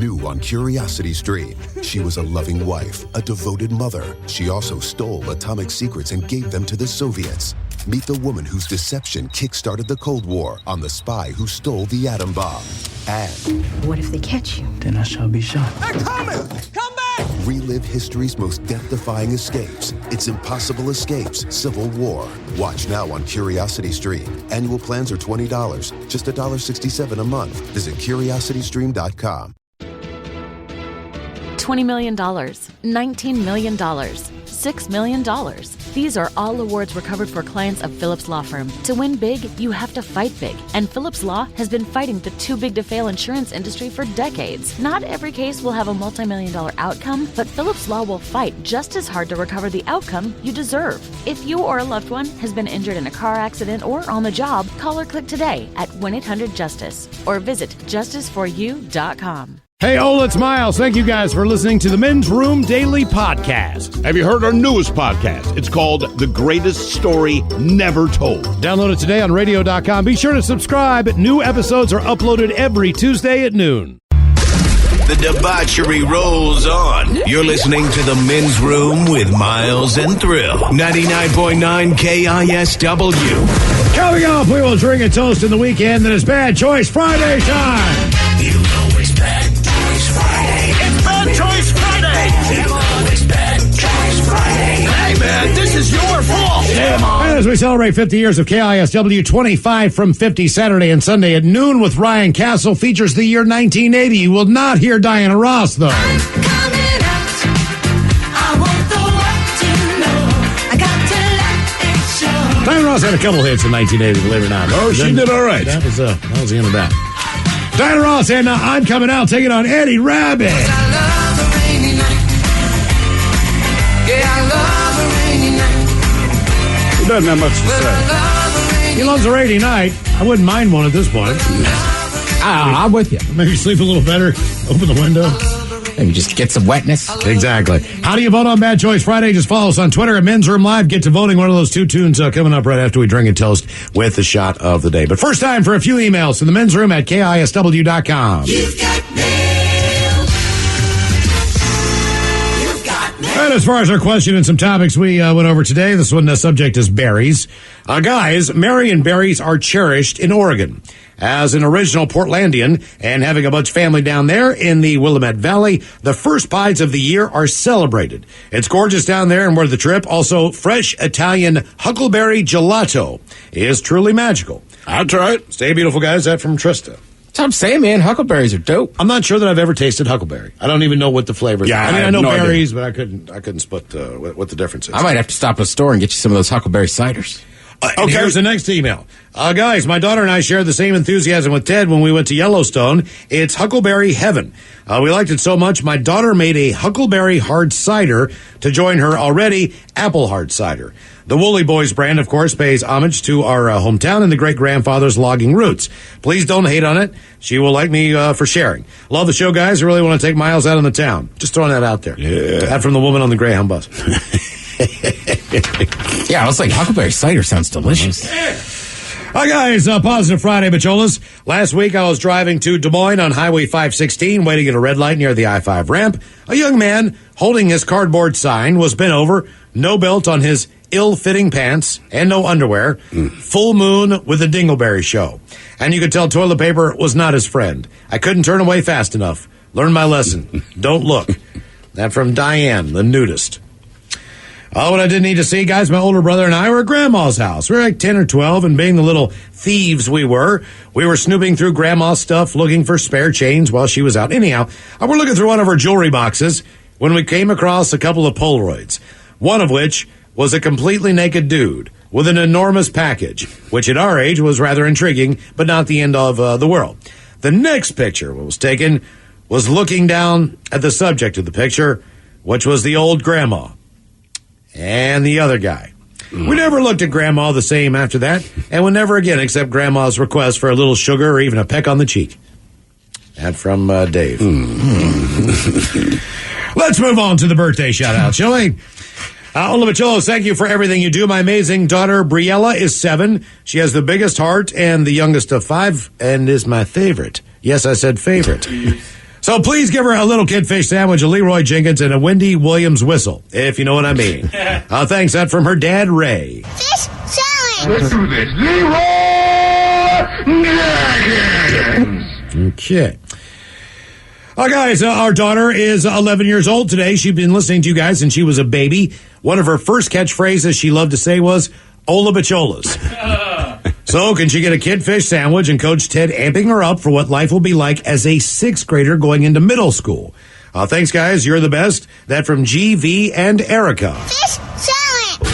New on Curiosity Stream. She was a loving wife, a devoted mother. She also stole atomic secrets and gave them to the Soviets. Meet the woman whose deception kick-started the Cold War on the spy who stole the atom bomb. And what if they catch you? Then I shall be shot. They're coming! Come back! relive history's most death-defying escapes. It's Impossible Escapes, Civil War. Watch now on Curiosity Stream. Annual plans are $20, just $1.67 a month. Visit curiositystream.com. $20 million, $19 million, $6 million. These are all awards recovered for clients of Phillips Law Firm. To win big, you have to fight big. And Phillips Law has been fighting the too-big-to-fail insurance industry for decades. Not every case will have a multi-million-dollar outcome, but Phillips Law will fight just as hard to recover the outcome you deserve. If you or a loved one has been injured in a car accident or on the job, call or click today at 1-800-JUSTICE or visit justiceforyou.com. Hey, Ola, it's Miles. Thank you guys for listening to the Men's Room Daily Podcast. Have you heard our newest podcast? It's called The Greatest Story Never Told. Download it today on radio.com. Be sure to subscribe. New episodes are uploaded every Tuesday at noon. The debauchery rolls on. You're listening to The Men's Room with Miles and Thrill. 99.9 KISW. Coming up, we will drink a toast in the weekend that is Bad Choice Friday time. You know it's Bad Choice Friday. It's Bad Choice Friday! You know it's Bad Choice Friday. Hey, man, this is your fault! And as we celebrate 50 years of KISW, 25 from 50 Saturday and Sunday at noon with Ryan Castle features the year 1980. You will not hear Diana Ross, though. Diana Ross had a couple hits in 1980, believe it or not. Oh, she did all right. That was the end of that. Diana Ross and I'm Coming Out taking on Eddie Rabbit. I love a rainy night. Yeah, I love a rainy night. He doesn't have much to say. He loves a rainy night. I wouldn't mind one at this point. I'm with you. Maybe sleep a little better. Open the window. Maybe just get some wetness. Exactly. How do you vote on Bad Choice Friday? Just follow us on Twitter at Men's Room Live. Get to voting. One of those two tunes coming up right after we drink and toast with the shot of the day. But first time for a few emails to the Men's Room at KISW.com. You've got mail. You've got mail. And as far as our question and some topics we went over today, this one, the subject is berries. Guys, Marion berries are cherished in Oregon. As an original Portlandian and having a bunch of family down there in the Willamette Valley, the first pies of the year are celebrated. It's gorgeous down there and worth the trip. Also, fresh Italian huckleberry gelato is truly magical. I'll try it. Stay beautiful, guys. That from Trista. That's what I'm saying, man. Huckleberries are dope. I'm not sure that I've ever tasted huckleberry. I don't even know what the flavor is. Yeah, I mean, I I have know no berries, but I couldn't split what the difference is. I might have to stop at a store and get you some of those huckleberry ciders. And here's the next email. Guys, my daughter and I shared the same enthusiasm with Ted when we went to Yellowstone. It's Huckleberry Heaven. We liked it so much, my daughter made a Huckleberry hard cider to join her already apple hard cider. The Woolly Boys brand, of course, pays homage to our hometown and the great-grandfather's logging roots. Please don't hate on it. She will like me for sharing. Love the show, guys. I really want to take Miles out in the town. Just throwing that out there. Yeah. That from the woman on the Greyhound bus. Yeah, I was like, huckleberry cider sounds delicious. Hi, guys. Positive Friday, Bacholas. Last week, I was driving to Des Moines on Highway 516, waiting at a red light near the I-5 ramp. A young man holding his cardboard sign was bent over, no belt on his ill-fitting pants, and no underwear. Full moon with the Dingleberry show. And you could tell toilet paper was not his friend. I couldn't turn away fast enough. Learn my lesson. Don't look. That from Diane, the nudist. What I didn't need to see, guys, my older brother and I were at Grandma's house. We were like 10 or 12, and being the little thieves we were snooping through Grandma's stuff looking for spare chains while she was out. Anyhow, we're looking through one of her jewelry boxes when we came across a couple of Polaroids, one of which was a completely naked dude with an enormous package, which at our age was rather intriguing, but not the end of the world. The next picture was taken was looking down at the subject of the picture, which was the old grandma. And the other guy. We never looked at Grandma the same after that, and would never again accept Grandma's request for a little sugar or even a peck on the cheek. And from Dave. Let's move on to the birthday shout-out, shall we? Ola Bacholos, thank you for everything you do. My amazing daughter, Briella, is 7. She has the biggest heart and the youngest of 5, and is my favorite. Yes, I said favorite. So please give her a little kid fish sandwich, a Leroy Jenkins, and a Wendy Williams whistle, if you know what I mean. Thanks. That from her dad, Ray. Fish salad. Let's do this. Leroy Jenkins. Okay. Guys, our daughter is 11 years old today. She's been listening to you guys since she was a baby. One of her first catchphrases she loved to say was, Ola Bacholas. So, can she get a kid fish sandwich and Coach Ted amping her up for what life will be like as a sixth grader going into middle school? Thanks, guys. You're the best. That from GV and Erica. Fish salad.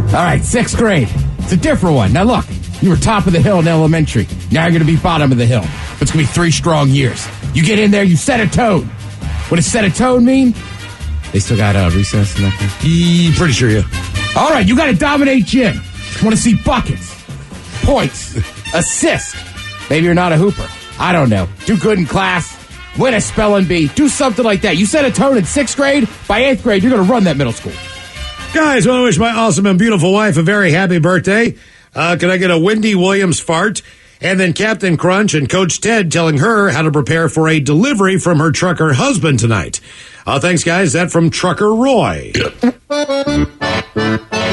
All right, sixth grade. It's a different one. Now, look, you were top of the hill in elementary. Now you're going to be bottom of the hill. It's going to be 3 strong years. You get in there, you set a tone. What does set a tone mean? They still got recess and that thing? Pretty sure, yeah. All right, you got to dominate gym. Want to see buckets, points, assists. Maybe you're not a hooper. I don't know. Do good in class. Win a spelling bee. Do something like that. You set a tone in 6th grade. By 8th grade, you're going to run that middle school. Guys, I want to wish my awesome and beautiful wife a very happy birthday. Can I get a Wendy Williams fart? And then Captain Crunch and Coach Ted telling her how to prepare for a delivery from her trucker husband tonight. Thanks, guys. That from Trucker Roy.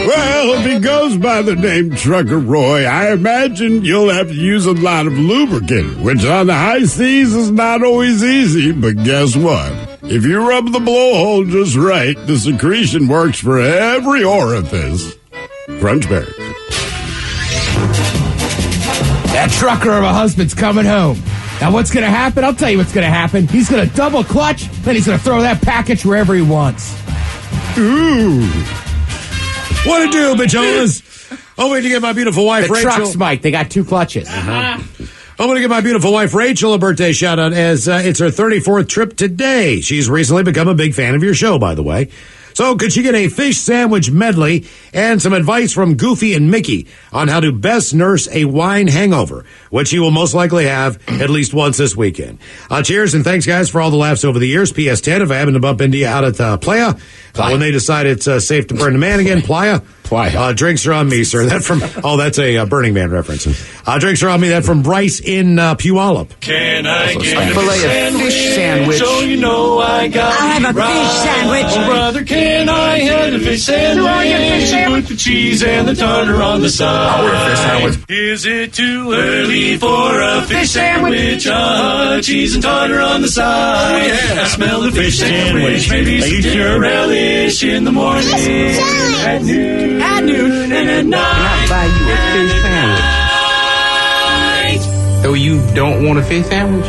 Well, if he goes by the name Trucker Roy, I imagine you'll have to use a lot of lubricant, which on the high seas is not always easy. But guess what? If you rub the blowhole just right, the secretion works for every orifice. Crunchberry. That trucker of a husband's coming home. Now, what's going to happen? I'll tell you what's going to happen. He's going to double clutch, then he's going to throw that package wherever he wants. Ooh. What to do, bitcholas? Hoping to get my beautiful wife, The Rachel. trucks, Mike, they got 2 clutches. Hoping to get my beautiful wife, Rachel, a birthday shout-out as it's her 34th trip today. She's recently become a big fan of your show, by the way. So could she get a fish sandwich medley and some advice from Goofy and Mickey on how to best nurse a wine hangover, which she will most likely have at least once this weekend. Cheers and thanks, guys, for all the laughs over the years. PS 10, if I happen to bump into you out at Playa, when they decide it's safe to burn the man again, Playa. Drinks are on me, sir. That from that's a Burning Man reference. Drinks are on me. That from Bryce in Puyallup. Can I get a fillet of fish sandwich? So you know I got I'll have a fish sandwich. Oh, brother, can I have a fish sandwich? Put the cheese and the tartar on the side. I'll order a fish sandwich. Is it too early for a fish sandwich? Cheese and tartar on the side. Oh, yeah. I smell the fish sandwich. Maybe some relish in the morning. At noon and at night. Can I buy you a fish sandwich? So you don't want a fish sandwich?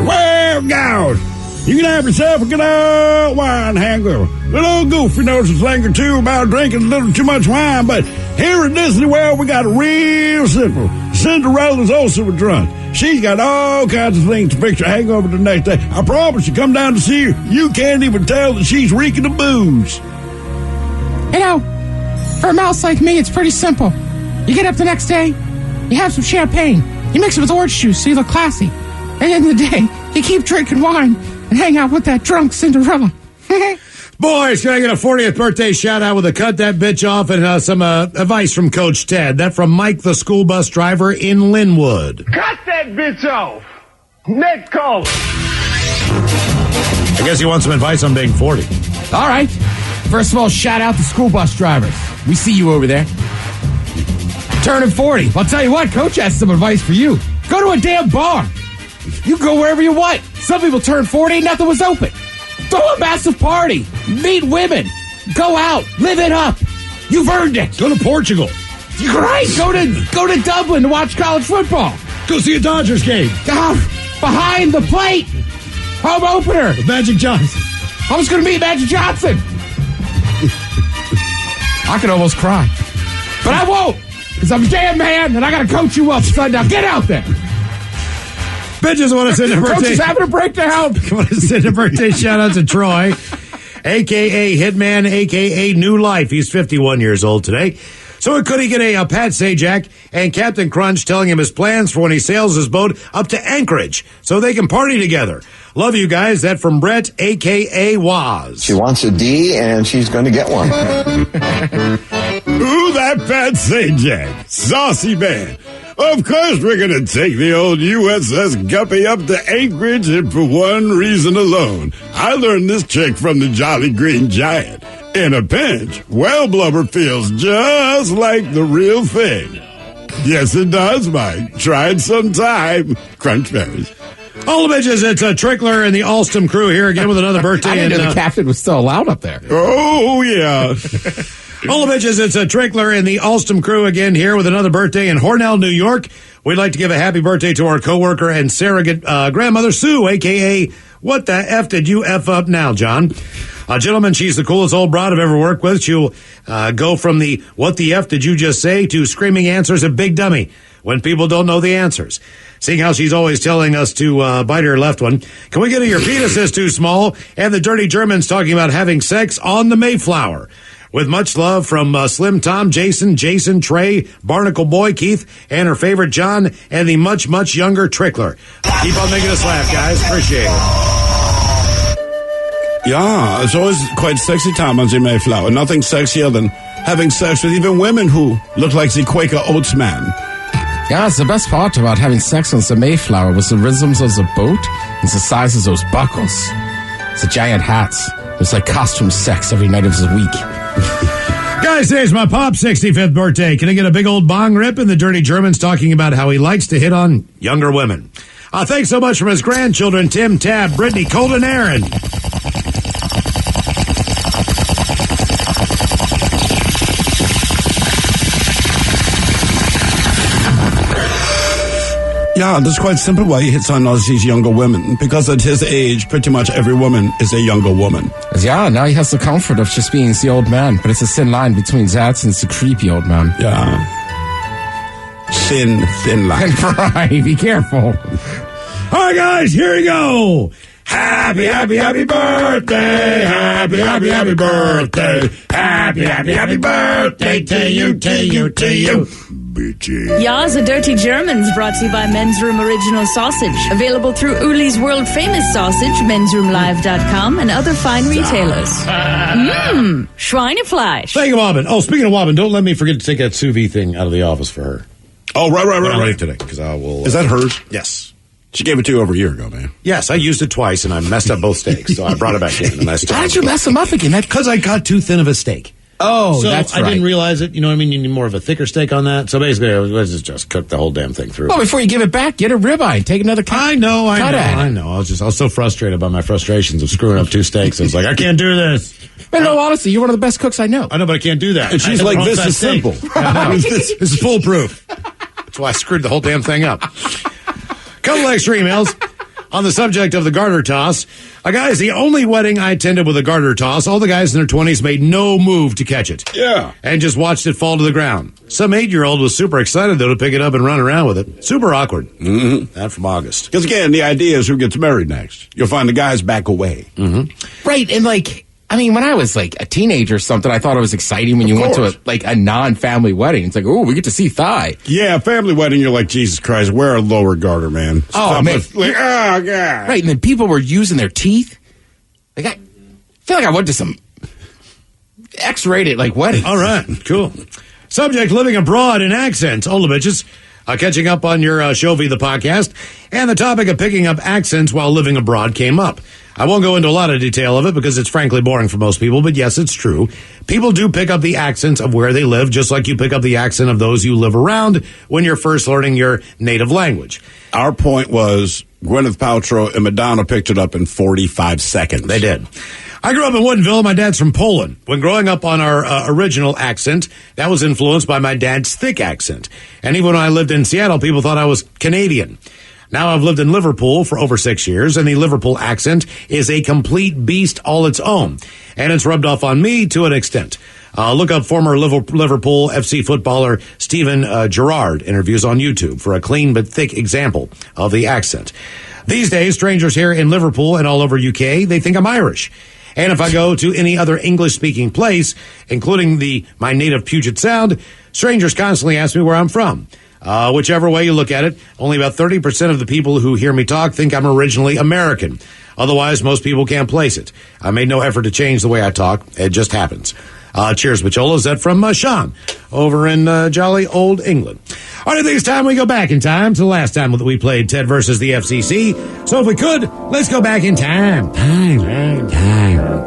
Well, God, you can have yourself a good old wine hangover. Little Goofy knows a thing or two about drinking a little too much wine, but here at Disney World, we got it real simple. Cinderella's also a drunk. She's got all kinds of things to fix her hangover the next day. I promise you, come down to see her, you can't even tell that she's reeking of booze. You know, for a mouse like me, it's pretty simple. You get up the next day, you have some champagne, you mix it with orange juice so you look classy. At the end of the day, you keep drinking wine and hang out with that drunk Cinderella. Boys, can I get a 40th birthday shout-out with a cut that bitch off and some advice from Coach Ted? That from Mike, the school bus driver in Linwood. Cut that bitch off. Next call. I guess he wants some advice on being 40. All right. First of all, shout out to school bus drivers. We see you over there. Turning 40. I'll tell you what, Coach has some advice for you. Go to a damn bar. You go wherever you want. Some people turn 40, nothing was open. Throw a massive party. Meet women. Go out. Live it up. You've earned it. Go to Portugal. You're right. Go to Dublin to watch college football. Go see a Dodgers game. Behind the plate. Home opener. With Magic Johnson. I was going to meet Magic Johnson. I could almost cry. But I won't. Because I'm a damn man and I got to coach you up, son. Now get out there. Bitches want to send a birthday. Coach is having a breakdown. Want to send a birthday shout out to Troy, a.k.a. Hitman, a.k.a. New Life. He's 51 years old today. So could he get a Pat Sajak and Captain Crunch telling him his plans for when he sails his boat up to Anchorage so they can party together? Love you guys. That from Brett, a.k.a. Waz. She wants a D, and she's going to get one. Ooh, that Pat Sajak. Saucy man. Of course we're going to take the old USS Guppy up to Anchorage, and for one reason alone. I learned this trick from the Jolly Green Giant. In a pinch, whale blubber feels just like the real thing. Yes, it does, Mike. Try it sometime. Crunch berries. All the bitches, it's a Trickler and the Alstom crew here again with another birthday. I didn't know the captain was still allowed up there. Oh, yeah. All the bitches, it's a Trickler and the Alstom crew again here with another birthday in Hornell, New York. We'd like to give a happy birthday to our coworker and surrogate grandmother, Sue, a.k.a. What the F did you F up now, John? Gentlemen, she's the coolest old broad I've ever worked with. She'll go from the what the F did you just say to screaming answers of big dummy when people don't know the answers. Seeing how she's always telling us to bite her left one, can we get her your penis is too small? And the dirty Germans talking about having sex on the Mayflower. With much love from Slim Tom, Jason, Trey, Barnacle Boy, Keith, and her favorite John, and the much, much younger Trickler. Keep on making us laugh, guys. Appreciate it. Yeah, it's always quite sexy time on the Mayflower. Nothing sexier than having sex with even women who look like the Quaker Oats man. Yeah, it's the best part about having sex on the Mayflower was the rhythms of the boat and the size of those buckles. The giant hats. It's like costume sex every night of the week. Guys, today's my pop's 65th birthday. Can I get a big old bong rip? And the dirty German's talking about how he likes to hit on younger women. Thanks so much from his grandchildren, Tim, Tab, Brittany, Colton, Aaron. Yeah, that's quite simple why he hits on all these younger women. Because at his age, pretty much every woman is a younger woman. Yeah, now he has the comfort of just being the old man. But it's a thin line between that and the creepy old man. Yeah. Thin line. Right, be careful. All right, guys, here we go. Happy, happy, happy birthday. Happy, happy, happy birthday. Happy, happy, happy birthday to you, to you, to you. Ja, the Dirty Germans, brought to you by Men's Room Original Sausage. Available through Uli's World Famous Sausage, mensroomlive.com, and other fine retailers. Schweinefleisch. Thank you, Wobbin. Oh, speaking of Wobbin, don't let me forget to take that sous vide thing out of the office for her. Oh, right. When I leave today, because I will. Is that hers? Yes. She gave it to you over a year ago, man. Yes, I used it twice, and I messed up both steaks, so I brought it back in. And I How did you mess them up again? Because I got too thin of a steak. Oh, so that's right. I didn't realize it. You know what I mean? You need more of a thicker steak on that. So basically, let's just cook the whole damn thing through. Well, before you give it back, get a ribeye and take another cut. I know. I was so frustrated by my frustrations of screwing up two steaks. I was like, I can't do this. But no, honestly, you're one of the best cooks I know. I know, but I can't do that. And she's like, this is simple. This is foolproof. That's why I screwed the whole damn thing up. Couple extra emails on the subject of the garter toss. Guys, the only wedding I attended with a garter toss, all the guys in their 20s made no move to catch it. Yeah. And just watched it fall to the ground. Some 8-year-old was super excited, though, to pick it up and run around with it. Super awkward. Mm-hmm. That from August. Because, again, the idea is who gets married next. You'll find the guys back away. Mm-hmm. Right, and when I was like a teenager or something, I thought it was exciting when you went to a non-family wedding. It's like, oh, we get to see thigh. Yeah, family wedding, you're like, Jesus Christ, wear a lower garter, man. Oh, man. Oh, God. Right, and then people were using their teeth. Like, I feel like I went to some X-rated, wedding. All right, cool. Subject, living abroad in accents. All the bitches. Catching up on your show via the podcast. And the topic of picking up accents while living abroad came up. I won't go into a lot of detail of it because it's frankly boring for most people, but yes, it's true. People do pick up the accents of where they live, just like you pick up the accent of those you live around when you're first learning your native language. Our point was Gwyneth Paltrow and Madonna picked it up in 45 seconds. They did. I grew up in Woodinville. My dad's from Poland. When growing up on our original accent, that was influenced by my dad's thick accent. And even when I lived in Seattle, people thought I was Canadian. Now I've lived in Liverpool for over 6 years, and the Liverpool accent is a complete beast all its own. And it's rubbed off on me to an extent. Look up former Liverpool FC footballer Steven Gerrard interviews on YouTube for a clean but thick example of the accent. These days, strangers here in Liverpool and all over UK, they think I'm Irish. And if I go to any other English-speaking place, including my native Puget Sound, strangers constantly ask me where I'm from. Whichever way you look at it, only about 30% of the people who hear me talk think I'm originally American. Otherwise, most people can't place it. I made no effort to change the way I talk. It just happens. Cheers, Macholas. That from Sean over in jolly old England. All right, I think it's time we go back in time to the last time that we played Ted versus the FCC. So if we could, let's go back in time. Time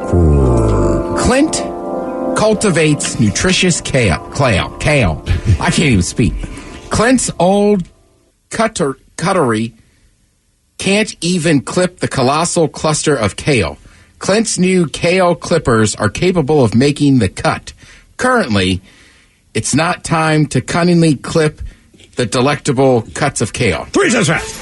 for... Clint cultivates nutritious kale. I can't even speak. Clint's old cutlery can't even clip the colossal cluster of kale. Clint's new kale clippers are capable of making the cut. Currently, it's not time to cunningly clip the delectable cuts of kale. 3 times fast.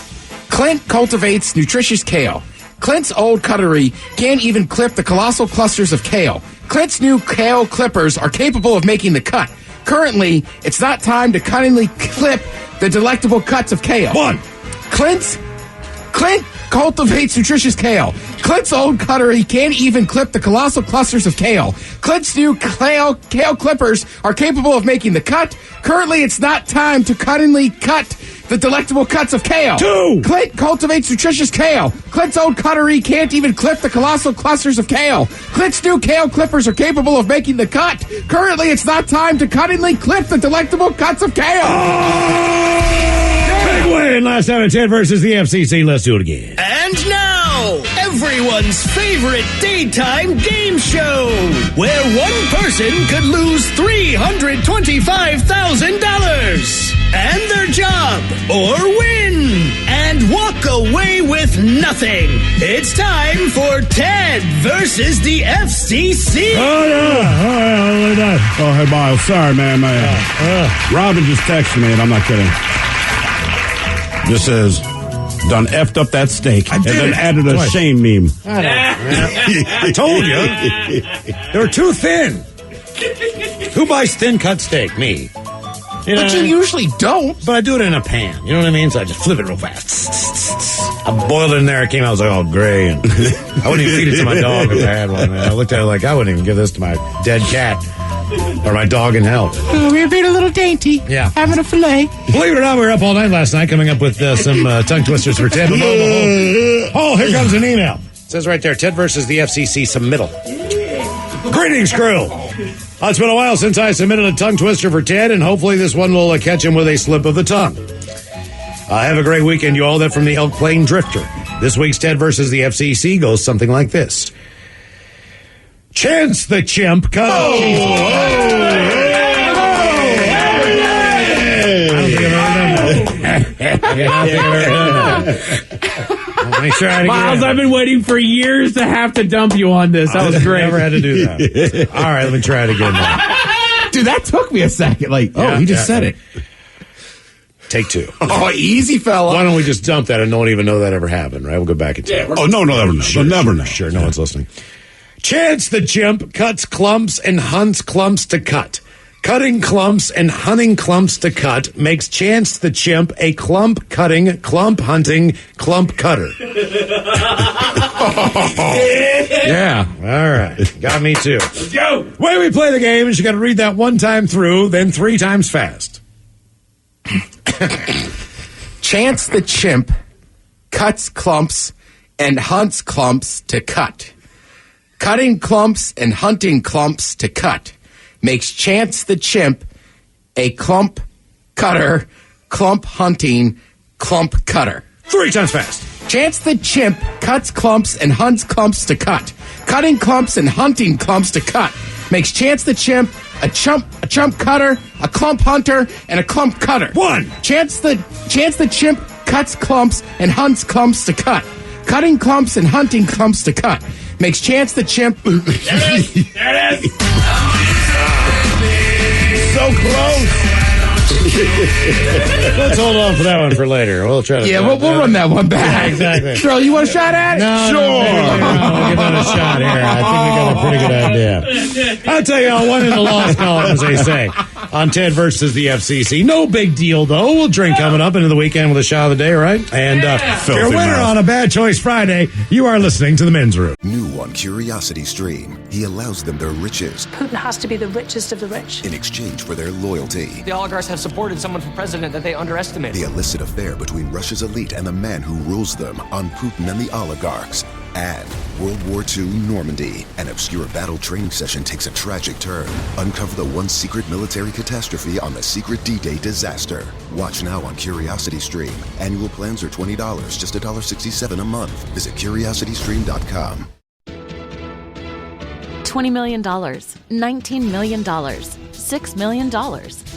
Clint cultivates nutritious kale. Clint's old cutlery can't even clip the colossal clusters of kale. Clint's new kale clippers are capable of making the cut. Currently, it's not time to cunningly clip the delectable cuts of kale. 1. Clint cultivates nutritious kale. Clint's old cutlery can't even clip the colossal clusters of kale. Clint's new kale clippers are capable of making the cut. Currently, it's not time to cunningly cut the delectable cuts of kale. 2. Clint cultivates nutritious kale. Clint's old cutlery can't even clip the colossal clusters of kale. Clint's new kale clippers are capable of making the cut. Currently, it's not time to cunningly clip the delectable cuts of kale. Big win last time at Ted versus the FCC. Let's do it again. And now, everyone's favorite daytime game show, where one person could lose $325,000 and their job, or win and walk away with nothing. It's time for Ted versus the FCC. Oh, yeah. Oh, hey, Miles. Sorry, man. Robin just texted me, and I'm not kidding. Just says, done effed up that steak. And then added a shame meme. I told you. They were too thin. Who buys thin cut steak? Me. You know, But you usually don't. But I do it in a pan. You know what I mean? So I just flip it real fast. I boiled it in there. It came out. I was like, all gray. And I wouldn't even feed it to my dog if I had one. Man. I looked at it like I wouldn't even give this to my dead cat or my dog in hell. Oh, we're being a little dainty. Yeah. Having a filet. Believe it or not, we were up all night last night coming up with some tongue twisters for Ted. Oh, here comes an email. It says right there, Ted versus the FCC submittal. Greetings, crew. It's been a while since I submitted a tongue twister for Ted, and hopefully this one will catch him with a slip of the tongue. Have a great weekend, you all. That from the Elk Plain Drifter. This week's Ted versus the FCC goes something like this. Chance the Chimp cut. I don't think I've ever done that. I'll make sure I Miles, I've been waiting for years to have to dump you on this. That was great. Never had to do that. All right, let me try it again now. Dude, that took me a second. He just said it. Take 2. Oh, easy, fella. Why don't we just dump that and no one even know that ever happened, right? We'll go back and tell. Oh, no, never know. Sure, Never know. Sure, no one's listening. Chance the Chimp cuts clumps and hunts clumps to cut. Cutting clumps and hunting clumps to cut makes Chance the Chimp a clump cutting, clump hunting, clump cutter. Yeah. All right. Got me too. Let's go. Way we play the game is you got to read that one time through, then 3 times fast. Chance the Chimp cuts clumps and hunts clumps to cut. Cutting clumps and hunting clumps to cut makes Chance the Chimp a clump cutter, clump hunting, clump cutter. 3 times fast. Chance the Chimp cuts clumps and hunts clumps to cut. Cutting clumps and hunting clumps to cut makes Chance the Chimp a chump cutter, a clump hunter, and a clump cutter. 1. Chance the Chimp cuts clumps and hunts clumps to cut. Cutting clumps and hunting clumps to cut makes Chance the Chimp. There it is. So close. Let's hold on for that one for later. We'll try to. Yeah, we'll run that one back. Yeah, exactly. Cheryl, you want a shot at it? No, sure. We'll give that a shot here. I think we got a pretty good idea. I'll tell y'all, one in the lost column, as they say, on Ted versus the FCC. No big deal, though. We'll drink coming up into the weekend with a shot of the day, right? And your winner on a Bad Choice Friday, you are listening to the Men's Room. New on Curiosity Stream, he allows them their riches Putin has to be the richest of the rich. in exchange for their loyalty. The oligarchs have supported someone for president that they underestimated. The illicit affair between Russia's elite and the man who rules them on Putin and the oligarchs. And World War II Normandy, an obscure battle training session takes a tragic turn. Uncover the one secret military catastrophe on the secret D-Day disaster. Watch now on CuriosityStream. Annual plans are $20, just $1.67 a month. Visit CuriosityStream.com. $20 million, $19 million, $6 million.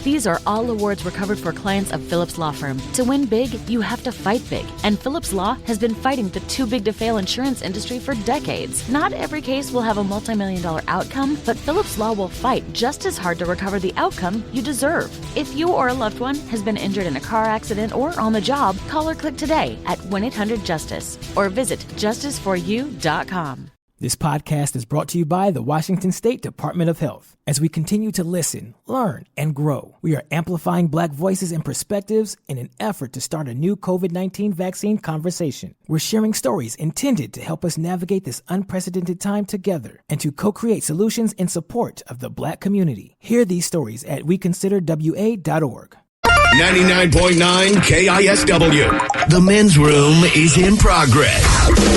These are all awards recovered for clients of Phillips Law Firm. To win big, you have to fight big. And Phillips Law has been fighting the too-big-to-fail insurance industry for decades. Not every case will have a multi-million-dollar outcome, but Phillips Law will fight just as hard to recover the outcome you deserve. If you or a loved one has been injured in a car accident or on the job, call or click today at 1-800-JUSTICE or visit justiceforyou.com. This podcast is brought to you by the Washington State Department of Health. As we continue to listen, learn, and grow, we are amplifying Black voices and perspectives in an effort to start a new COVID-19 vaccine conversation. We're sharing stories intended to help us navigate this unprecedented time together and to co-create solutions in support of the Black community. Hear these stories at weconsiderwa.org. 99.9 KISW. The men's room is in progress.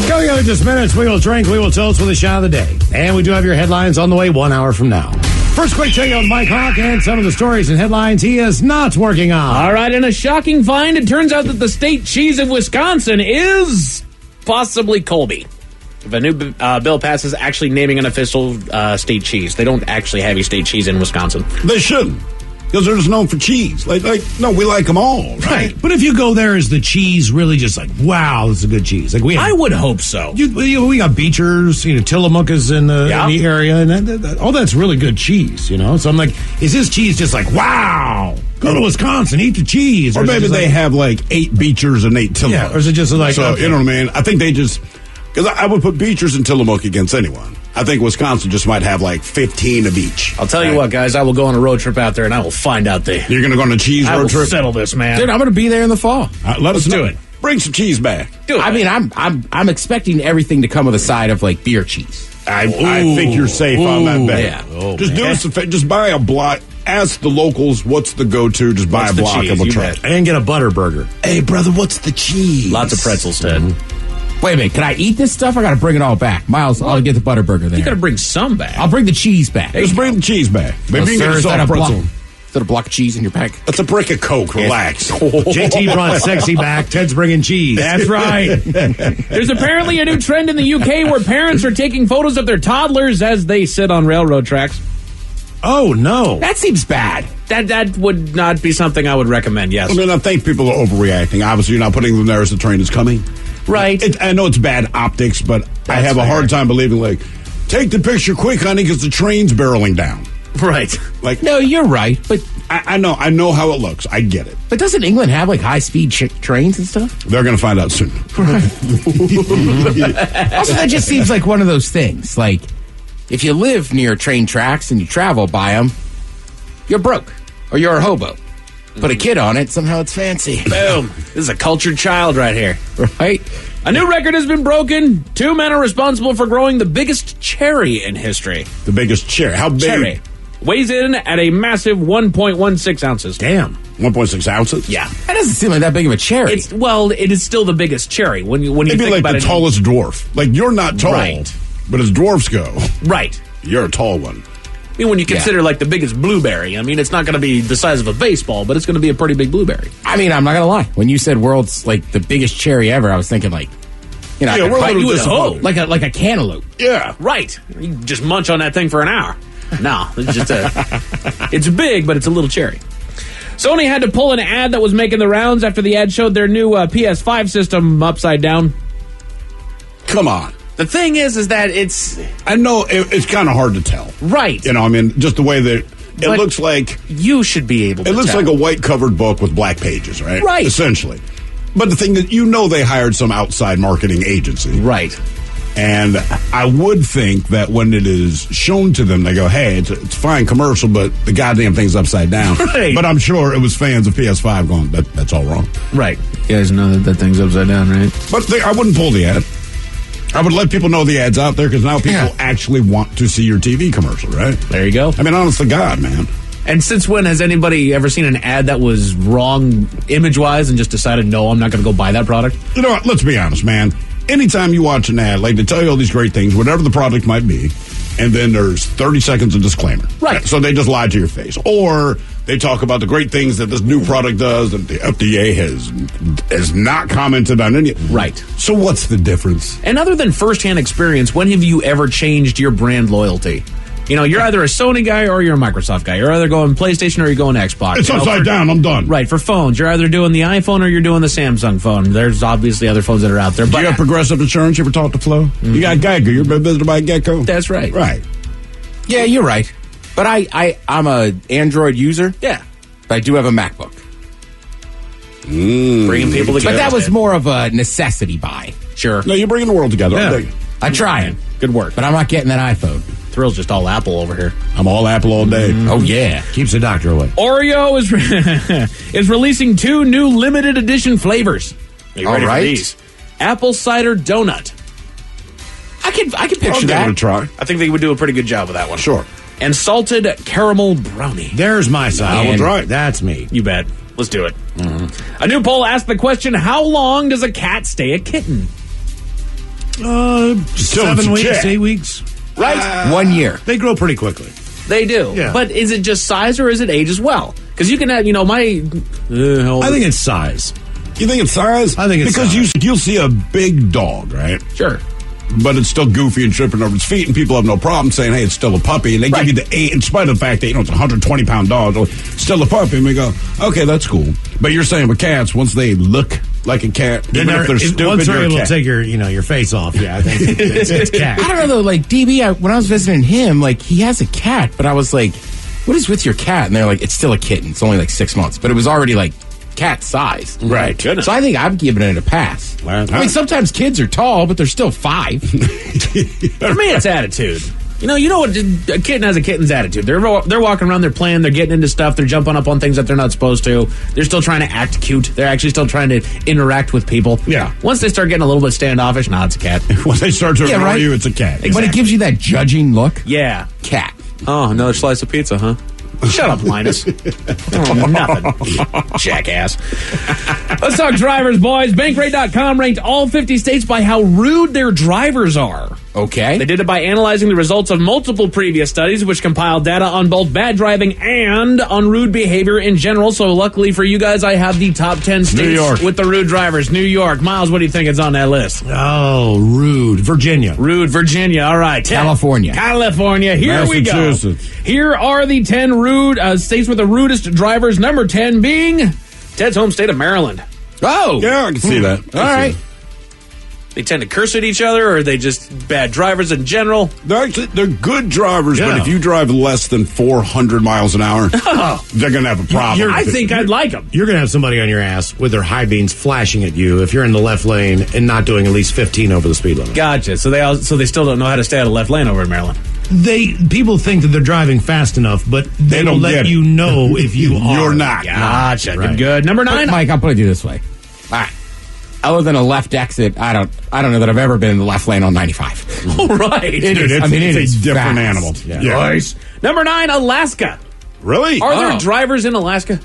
Coming up in just minutes, we will drink, we will toast with a shot of the day. And we do have your headlines on the way 1 hour from now. First, quick check out Mike Hawk and some of the stories and headlines he is not working on. All right, in a shocking find, it turns out that the state cheese of Wisconsin is possibly Colby. If a new bill passes actually naming an official state cheese. They don't actually have a state cheese in Wisconsin. They shouldn't. Because they're just known for cheese. No, we like them all, right? But if you go there, is the cheese really just like, wow, this is a good cheese? Like I would hope so. We got Beechers, Tillamook is in the area, and all that's really good cheese, So I'm like, is this cheese just like, wow, go to Wisconsin, eat the cheese? Or maybe they have like 8 Beechers and 8 Tillamook. Yeah, or is it just like, so, okay. You know what I mean? I think they just, because I would put Beechers and Tillamook against anyone. I think Wisconsin just might have like 15 of each. I'll tell you what, guys. I will go on a road trip out there, and I will find out the. You're going to go on a cheese road trip? Settle this, man. Dude, I'm going to be there in the fall. Let's do it. Bring some cheese back. Do it. I mean, I'm expecting everything to come with a side of like beer cheese. I think you're safe on that bet. Yeah. Just do us a favor. Just buy a block. Ask the locals what's the go-to. Just buy a block and we'll try it. And get a butter burger. Hey, brother, what's the cheese? Lots of pretzels, Ted. Wait a minute, can I eat this stuff? I got to bring it all back. Miles, I'll get the butter burger there. You got to bring some back. I'll bring the cheese back. Just bring the cheese back. Maybe you can get yourself a pretzel. Is that a block of cheese in your pack? That's a brick of Coke. Relax. JT brought sexy back. Ted's bringing cheese. That's right. There's apparently a new trend in the UK where parents are taking photos of their toddlers as they sit on railroad tracks. Oh, no. That seems bad. That would not be something I would recommend, yes. I mean, I think people are overreacting. Obviously, you're not putting them there as the train is coming. Right. I know it's bad optics, but I have a hard time believing, like, take the picture quick, honey, because the train's barreling down. Right. Like, no, you're right, but I know how it looks. I get it. But doesn't England have like high-speed trains and stuff? They're going to find out soon. Right. Also, that just seems like one of those things. Like, if you live near train tracks and you travel by them, you're broke or you're a hobo. Put a kid on it, somehow it's fancy. Boom. This is a cultured child right here. Right? A new record has been broken. 2 men are responsible for growing the biggest cherry in history. The biggest cherry? How big? Cherry. Weighs in at a massive 1.16 ounces. Damn. 1.6 ounces? Yeah. That doesn't seem like that big of a cherry. It is still the biggest cherry. When you It'd think be like about the tallest dwarf. Like, you're not tall. Right. But as dwarfs go. Right. You're a tall one. I mean, when you consider like the biggest blueberry, I mean, it's not going to be the size of a baseball, but it's going to be a pretty big blueberry. I mean, I'm not going to lie. When you said world's like the biggest cherry ever, I was thinking like, like a cantaloupe. Yeah. Right. You just munch on that thing for an hour. No, it's just it's big, but it's a little cherry. Sony had to pull an ad that was making the rounds after the ad showed their new PS5 system upside down. Come on. The thing is that it's... I know it's kind of hard to tell. Right. I mean, just the way that it looks like... You should be able to It looks tell. like a white-covered book with black pages, right? Right. Essentially. But the thing that they hired some outside marketing agency. Right. And I would think that when it is shown to them, they go, hey, it's a fine commercial, but the goddamn thing's upside down. Right. But I'm sure it was fans of PS5 going, that's all wrong. Right. You guys know that thing's upside down, right? But I wouldn't pull the ad. I would let people know the ad's out there because now people actually want to see your TV commercial, right? There you go. I mean, honest to God, man. And since when has anybody ever seen an ad that was wrong image-wise and just decided, no, I'm not going to go buy that product? You know what? Let's be honest, man. anytime you watch an ad, like they tell you all these great things, whatever the product might be, and then there's 30 seconds of disclaimer. Right. So they just lie to your face. Or they talk about the great things that this new product does that the FDA has not commented on any. Right. So what's the difference? And other than firsthand experience, when have you ever changed your brand loyalty? You know, you're either a Sony guy or you're a Microsoft guy. You're either going PlayStation or you're going Xbox. It's upside down. I'm done. Right. For phones, you're either doing the iPhone or you're doing the Samsung phone. There's obviously other phones that are out there. But do you have Progressive Insurance? You ever talk to Flo? Mm-hmm. You got Geico. You ever been visited by Geico? That's right. Right. Yeah, you're right. But I'm a Android user. Yeah. But I do have a MacBook. Bringing people together. But that was more of a necessity buy. Sure. No, you're bringing the world together. Yeah. I try. Good work. But I'm not getting that iPhone. Thrill's just all Apple over here. I'm all Apple all day. Oh, yeah. Keeps the doctor away. Oreo is releasing 2 new limited edition flavors. Are you ready for these? Apple cider donut. I can picture I'll that. give it a try. I think they would do a pretty good job with that one. Sure. And salted caramel brownie. There's my side. I will try it. That's me. You bet. Let's do it. Mm-hmm. A new poll asked the question, how long does a cat stay a kitten? 7 weeks, 8 weeks. Right? 1 year. They grow pretty quickly. They do. Yeah. But is it just size or is it age as well? Because you can have, I think it's size. You think it's size? I think it's because size. you'll see a big dog, right? Sure. But it's still goofy and tripping over its feet, and people have no problem saying, hey, it's still a puppy. And they give you the 8, in spite of the fact that, it's a 120-pound dog, so it's still a puppy. And we go, okay, that's cool. But you're saying with cats, once they look like a cat, even if they're stupid, once you're they're a able cat. to take your face off, I think it's cat. I don't know, though, like, DB, when I was visiting him, like, he has a cat, but I was like, what is with your cat? And they're like, it's still a kitten. It's only like 6 months. But it was already, like, cat size. Right. So I think I'm giving it a pass. Wow. I mean, sometimes kids are tall, but they're still 5. For me, it's attitude. You know what? A kitten has a kitten's attitude. They're walking around, they're playing, they're getting into stuff, they're jumping up on things that they're not supposed to. They're still trying to act cute. They're actually still trying to interact with people. Yeah. Once they start getting a little bit standoffish, it's a cat. When they start to ignore you, it's a cat. But it gives you that judging look. Yeah. Cat. Oh, another slice of pizza, huh? Shut up, Linus. Nothing. Jackass. Let's talk drivers, boys. Bankrate.com ranked all 50 states by how rude their drivers are. Okay. They did it by analyzing the results of multiple previous studies, which compiled data on both bad driving and on rude behavior in general. So luckily for you guys, I have the top 10 states with the rude drivers. New York. Miles, what do you think is on that list? Oh, rude. Virginia. Rude Virginia. All right. 10. California. Here we go. Here are the 10 rude states with the rudest drivers. Number 10 being Ted's home state of Maryland. Oh. Yeah, I can see that. All right. They tend to curse at each other, or are they just bad drivers in general? They're good drivers, but if you drive less than 400 miles an hour, they're going to have a problem. I think I'd like them. You're going to have somebody on your ass with their high beams flashing at you if you're in the left lane and not doing at least 15 over the speed limit. Gotcha. So they still don't know how to stay out of left lane over in Maryland. People think that they're driving fast enough, but they don't let you know if you are. You're not. Gotcha. Right. Good. Number 9. Mike, I'll put it this way. All right. Other than a left exit, I don't know that I've ever been in the left lane on 95. All right. It's a different animal. Yeah. Nice. Number 9, Alaska. Really? Are there drivers in Alaska?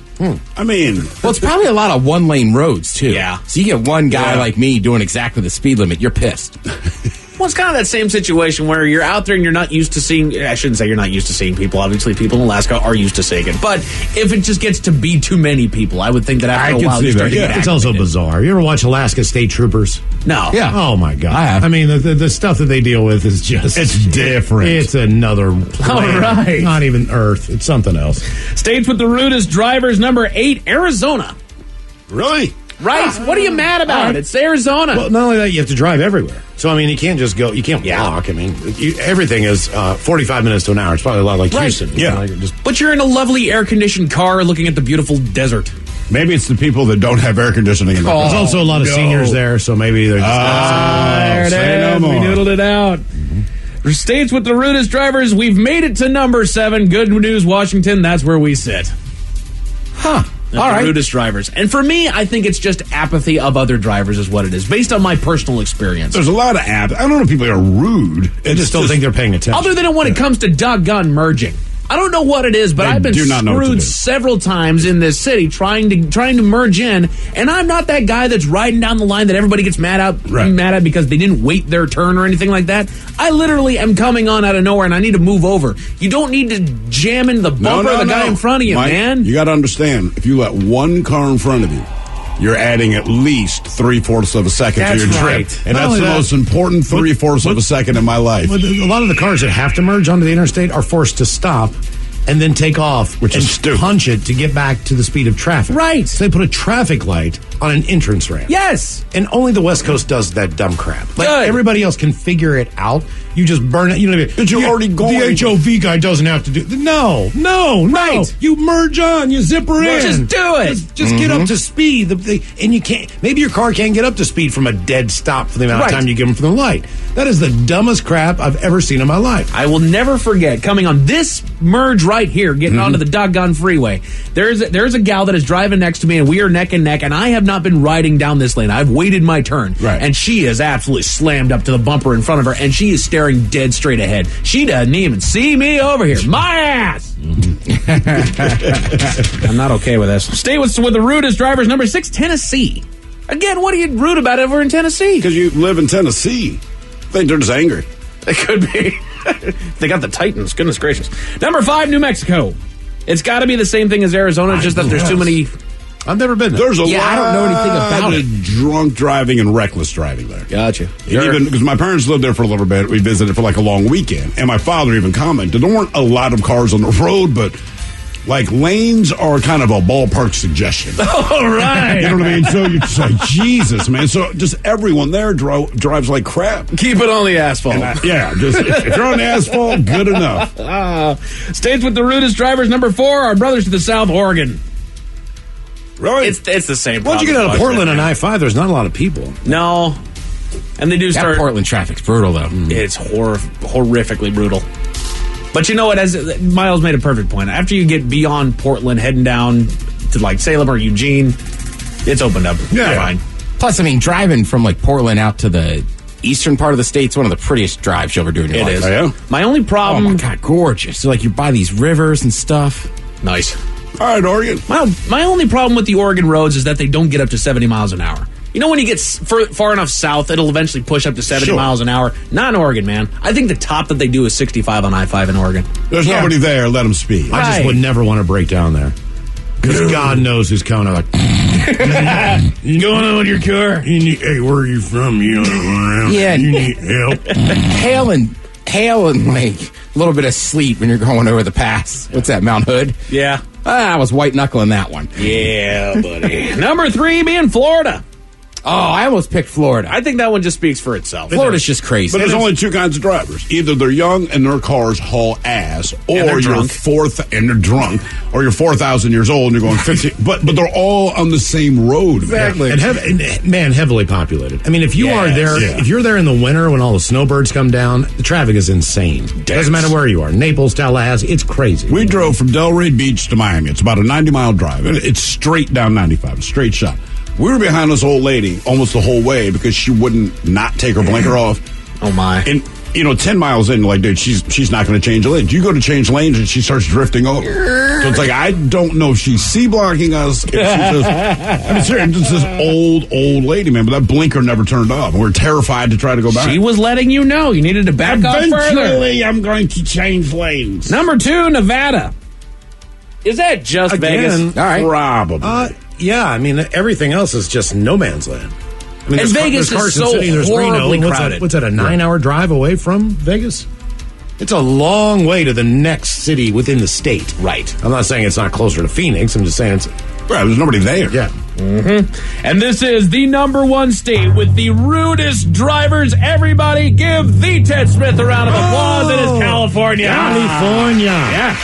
I mean, well, it's probably a lot of one-lane roads, too. Yeah. So you get one guy like me doing exactly the speed limit, you're pissed. Well, it's kind of that same situation where you're out there and you're not used to seeing... I shouldn't say you're not used to seeing people. Obviously, people in Alaska are used to seeing it. But if it just gets to be too many people, I would think that after a while you start to get It's also bizarre. You ever watch Alaska State Troopers? No. Yeah. Oh, my God. I have. I mean, the stuff that they deal with is just... It's different. It's another planet. All right. Not even Earth. It's something else. States with the rudest drivers. Number 8, Arizona. Really? Right? What are you mad about? It's Arizona. Well, not only that, you have to drive everywhere. So, I mean, you can't just go, you can't walk. I mean, everything is 45 minutes to an hour. It's probably a lot like Houston. Yeah. But you're in a lovely air-conditioned car looking at the beautiful desert. Maybe it's the people that don't have air conditioning in the car. There's also a lot of seniors there, so maybe they're just... There it is. We noodled it out. States with the rudest drivers, we've made it to number 7. Good news, Washington. That's where we sit. Huh. All right. Rudest drivers. And for me, I think it's just apathy of other drivers is what it is, based on my personal experience. There's a lot of apathy. I don't know if people are rude. I just don't think they're paying attention. Other than when it comes to doggone merging. I don't know what it is, but I've been screwed several times in this city trying to merge in, and I'm not that guy that's riding down the line that everybody gets mad at because they didn't wait their turn or anything like that. I literally am coming on out of nowhere, and I need to move over. You don't need to jam into the bumper of the guy in front of you, Mike, man. You got to understand, if you let one car in front of you, you're adding at least 3/4 of a second to your trip. And that's the most important 3/4 of a second in my life. A lot of the cars that have to merge onto the interstate are forced to stop and then take off, which is stupid. Punch it to get back to the speed of traffic. Right. So they put a traffic light on an entrance ramp. Yes. And only the West Coast does that dumb crap. Like, Good. everybody else can figure it out. You just burn it. You know what I mean? But you're already going. The HOV guy doesn't have to do. No. Right. You merge on. You zipper in. Just do it. Just get up to speed. And you can't. Maybe your car can't get up to speed from a dead stop for the amount of time you give them from the light. That is the dumbest crap I've ever seen in my life. I will never forget coming on this merge right here, getting onto the doggone freeway. There's a gal that is driving next to me, and we are neck and neck, and I have not been riding down this lane. I've waited my turn. Right. And she is absolutely slammed up to the bumper in front of her, and she is staring dead straight ahead. She doesn't even see me over here. My ass! I'm not okay with this. Stay with the rudest drivers. Number 6, Tennessee. Again, what are you rude about over in Tennessee? Because you live in Tennessee. I think they're just angry. It could be. They got the Titans. Goodness gracious. Number 5, New Mexico. It's got to be the same thing as Arizona, just that there's too many. I've never been there. There's a lot I don't know anything about it. Drunk driving and reckless driving there. Gotcha. Even because my parents lived there for a little bit, we visited for like a long weekend, and my father even commented there weren't a lot of cars on the road, but like lanes are kind of a ballpark suggestion. All right. You know what I mean? So you're just like, Jesus, man. So just everyone there drives like crap. Keep it on the asphalt. Just if you're on the asphalt, good enough. States with the rudest drivers. Number 4, our brothers to the south, Oregon. Really? It's the same. Once you get out of Portland and I-5, there's not a lot of people. No. And they do start. That Portland traffic's brutal, though. It's horrifically brutal. But you know what? As Miles made a perfect point. After you get beyond Portland, heading down to like Salem or Eugene, it's opened up. Yeah. Fine. Plus, I mean, driving from like Portland out to the eastern part of the state's one of the prettiest drives you'll ever do in your life. It is. Oh, yeah? My only problem. Oh my God, gorgeous! So like you're by these rivers and stuff. Nice. All right, Oregon. My only problem with the Oregon roads is that they don't get up to 70 miles an hour. You know, when you get far enough south, it'll eventually push up to 70 miles an hour. Not in Oregon, man. I think the top that they do is 65 on I-5 in Oregon. There's nobody there. Let them speed. I just would never want to break down there. Because God knows who's coming. I'm like, you going on with your car? Hey, where are you from? You need help? Hail and like a little bit of sleet when you're going over the pass. What's that, Mount Hood? Yeah. I was white knuckling that one. Yeah, buddy. Number 3 being Florida. Oh, I almost picked Florida. I think that one just speaks for itself. Florida's just crazy. But there's only two kinds of drivers. Either they're young and their cars haul ass, or they're you're drunk, or you're 4,000 years old and you're going 50. but they're all on the same road. Exactly. And heavily populated. I mean, if you are there, if you're there in the winter when all the snowbirds come down, the traffic is insane. Doesn't matter where you are. Naples, Tallahassee, it's crazy. We drove from Delray Beach to Miami. It's about a 90-mile drive. It's straight down 95, a straight shot. We were behind this old lady almost the whole way because she wouldn't not take her blinker off. Oh, my. And, 10 miles in, like, dude, she's not going to change lanes. You go to change lanes and she starts drifting over. So it's like, I don't know if she's C-blocking us. If she's just, seriously, it's this old lady, man, but that blinker never turned off. And we're terrified to try to go back. She was letting you know. You needed to back up further. Eventually, I'm going to change lanes. Number 2, Nevada. Is that just Vegas? All right. Probably. Yeah, I mean, everything else is just no man's land. I mean, And Vegas is Carson so City, there's horribly Reno. crowded. What's that, a 9-hour drive away from Vegas? It's a long way to the next city within the state. Right. I'm not saying it's not closer to Phoenix. I'm just saying it's... Right, there's nobody there. Yeah. Mm-hmm. And this is the number 1 state with the rudest drivers. Everybody give the Ted Smith a round of applause. It is California. California. Yeah.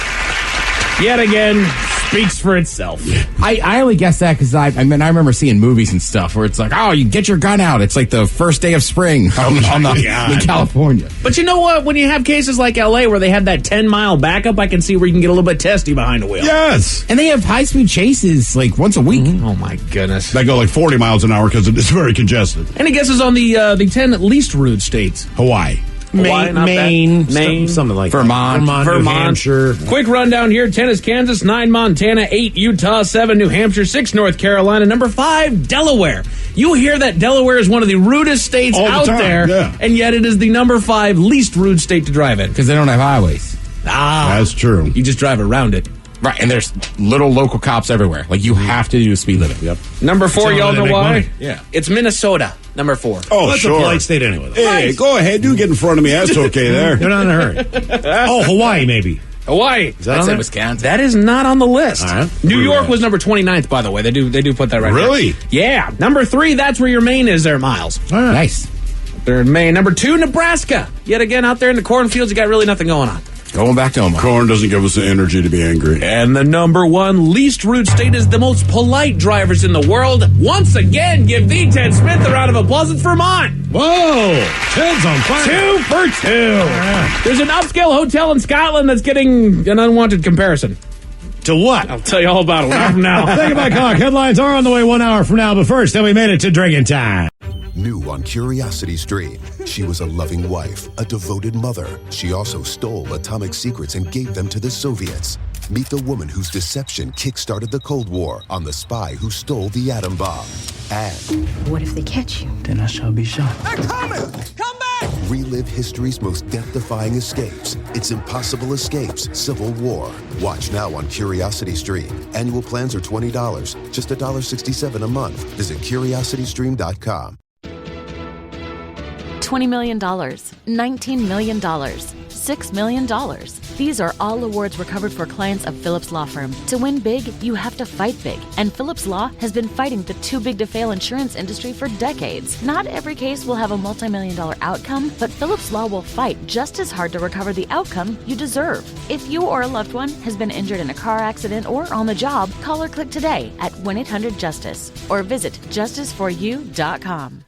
Yet again, speaks for itself. I only guess that because I remember seeing movies and stuff where it's like, oh, you get your gun out. It's like the first day of spring in California. But you know what? When you have cases like L.A. where they have that 10-mile backup, I can see where you can get a little bit testy behind the wheel. Yes. And they have high-speed chases like once a week. Oh, my goodness. They go like 40 miles an hour because it's very congested. Any guesses on the 10 least rude states? Hawaii. Hawaii, not Maine, bad. Maine, something like Vermont, that. New Hampshire. Quick rundown here: 10 is Kansas, 9 Montana, 8 Utah, 7 New Hampshire, 6 North Carolina, number 5 Delaware. You hear that Delaware is one of the rudest states out there, and yet it is the number 5 least rude state to drive in because they don't have highways. That's true. You just drive around it. Right, and there's little local cops everywhere. Like, you have to do a speed limit. Yep. Number 4, y'all know why? Money. Yeah. It's Minnesota, number 4. Oh, that's sure. a polite state anyway. Though. Hey, go ahead. You get in front of me. That's okay there. They're not in a hurry. Oh, Hawaii, maybe. Hawaii. Is that on I'd say there? Wisconsin. That is not on the list. All right. New York was number 29th, by the way. They do put that right Really? there. Yeah. Number 3, that's where your Maine is there, Miles. All right. Nice. They're in Maine. Number 2, Nebraska. Yet again, out there in the cornfields, you got really nothing going on. Going back to Omaha. Corn doesn't give us the energy to be angry. And the number 1 least rude state is the most polite drivers in the world. Once again, give the Ted Smith a round of applause. It's Vermont. Whoa! Ted's on fire. 2 for 2. There's an upscale hotel in Scotland that's getting an unwanted comparison. To what? I'll tell you all about it from now. Think about cock. Headlines are on the way 1 hour from now, but first, then we made it to drinking time. New on Curiosity Stream, she was a loving wife, a devoted mother. She also stole atomic secrets and gave them to the Soviets. Meet the woman whose deception kick-started the Cold War on the spy who stole the atom bomb. And What if they catch you? Then I shall be shot. They're coming! Come back! relive history's most death-defying escapes. It's Impossible Escapes, Civil War. Watch now on Curiosity Stream. Annual plans are $20, just $1.67 a month. Visit curiositystream.com. $20 million, $19 million, $6 million. These are all awards recovered for clients of Phillips Law Firm. To win big, you have to fight big. And Phillips Law has been fighting the too-big-to-fail insurance industry for decades. Not every case will have a multi-million-dollar outcome, but Phillips Law will fight just as hard to recover the outcome you deserve. If you or a loved one has been injured in a car accident or on the job, call or click today at 1-800-JUSTICE or visit justiceforyou.com.